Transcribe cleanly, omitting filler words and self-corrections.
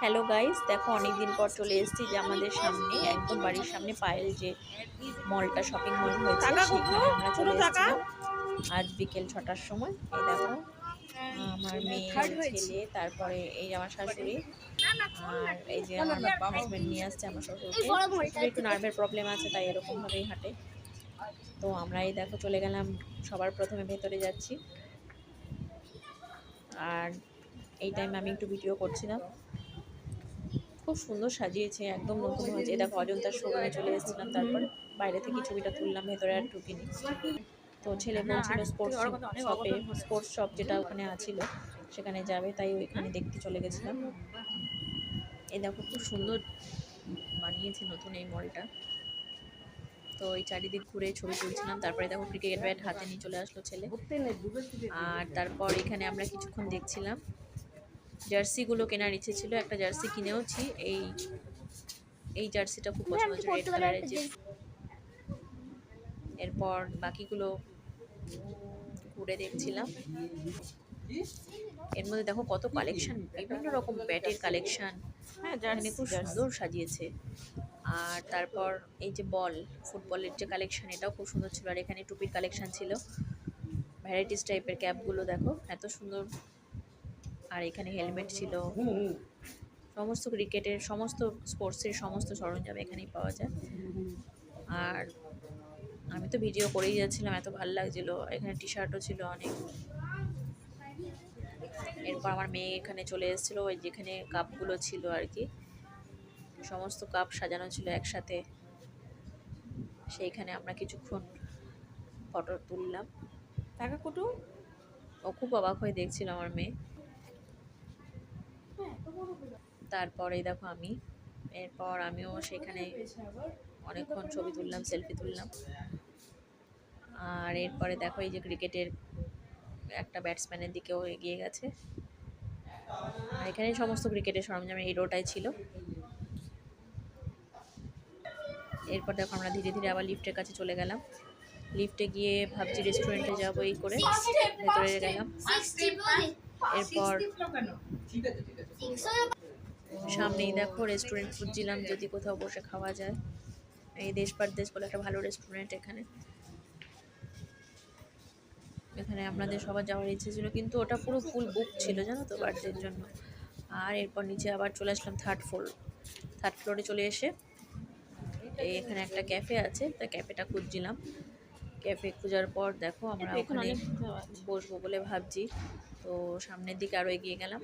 Hello guys, দেখো অনেকদিন পর চলে এসেছি যে আমাদের সামনে একদম বাড়ির সামনে পায়েল যে মলটা শপিং মল হয়েছে সেখানে আমরা চলে এসেছিলাম আজ বিকেল 6টার সময়। এই দেখো আমার মেয়ে ছেলে, তারপরে এই যে আমার শাশুড়ি, আর এই যে আমার হাজব্যান্ড নিয়ে আসছে আমার শ্বশুরকে। শ্বশুরের একটু নার্ভের প্রবলেম আছে, তাই এরকম ভাবেই হাঁটে। তো আমরা এই দেখো চলে গেলাম, সবার প্রথমে ভেতরে যাচ্ছি। আর এই টাইমে আমি একটু ভিডিও করছিলাম। খুব সুন্দর সাজিয়েছে, একদম নতুন হয়েছে। দেখো অজন্তার শোরুমে চলে এসেছিলাম, তারপর বাইরে থেকে ছবিটা তুললাম, ভেতরে আর ঢুকিনি। তো ছেলে বলছিল স্পোর্টস শপ যেটা ওখানে আছিল সেখানে যাবে, তাই ওইখানে দেখতে চলে গেছিলাম। এই দেখো খুব সুন্দর বানিয়েছে নতুন এই মলটা। তো এই চারিদিক ঘুরে ছবি তুলছিলাম। তারপরে দেখো ক্রিকেট ব্যাট হাতে নিয়ে চলে আসলো ছেলে। আর তারপর এখানে আমরা কিছুক্ষণ দেখছিলাম। জার্সিগুলো কেনার ইচ্ছে ছিল, একটা জার্সি কিনেওছি। এই জার্সিটা খুব পছন্দ হচ্ছে, রেড কালারের যে। এরপর বাকিগুলো ঘুরে দেখছিলাম। এর মধ্যে দেখো কত কালেকশন, বিভিন্ন রকম ব্যাটের কালেকশন, এখানে খুব সুন্দর সাজিয়েছে। আর তারপর এই যে ফুটবলের যে কালেকশন, এটাও খুব সুন্দর ছিল। আর এখানে টুপির কালেকশন ছিল, ভ্যারাইটিস টাইপের ক্যাপগুলো দেখো এত সুন্দর। আর এখানে হেলমেট ছিল, সমস্ত ক্রিকেটের সমস্ত স্পোর্টসের সমস্ত সরঞ্জাম এখানেই পাওয়া যায়। আর আমি তো ভিডিও করেই যাচ্ছিলাম, এত ভালো লাগছিল। এখানে টি শার্টও ছিল অনেক। এরপর আমার মেয়ে এখানে চলে এসেছিলো, ওই যেখানে কাপগুলো ছিল আর কি, সমস্ত কাপ সাজানো ছিল একসাথে। সেইখানে আমরা কিছুক্ষণ ফটো তুললাম। টাকা কুটু, ও খুব অবাক হয়ে দেখছিল আমার মেয়ে। তারপরে দেখো এরপর আমিও সেখানে অনেকক্ষণ ছবি তুললাম, সেলফি তুললাম। আর এরপরে দেখো এই যে ক্রিকেটের একটা ব্যাটসম্যানের দিকেও এগিয়ে গেছে। আর এখানে সমস্ত ক্রিকেটের সরঞ্জাম এই রোটাই ছিল। এরপর দেখো আমরা ধীরে ধীরে আবার লিফটের কাছে চলে গেলাম। লিফটে গিয়ে ভাবছি রেস্টুরেন্টে যাবো, এই করে ভেতরে গেলাম। এরপর সামনেই দেখো রেস্টুরেন্ট খুঁজছিলাম, যদি কোথাও বসে খাওয়া যায়। এই দেশ পারদেশ বলে একটা ভালো রেস্টুরেন্ট এখানে আপনাদের সবার যাওয়ার ইচ্ছে ছিল, কিন্তু ওটা পুরো ফুল বুক ছিল জানো তো, বার্থডের জন্য। আর এরপর নিচে আবার চলে আসলাম থার্ড ফ্লোরে চলে এসে এখানে একটা ক্যাফে আছে, তাই ক্যাফেটা খুঁজছিলাম। ক্যাফে খোঁজার পর দেখো আমরা ওখানে বসবো বলে ভাবছি। তো সামনের দিকে আরও এগিয়ে গেলাম।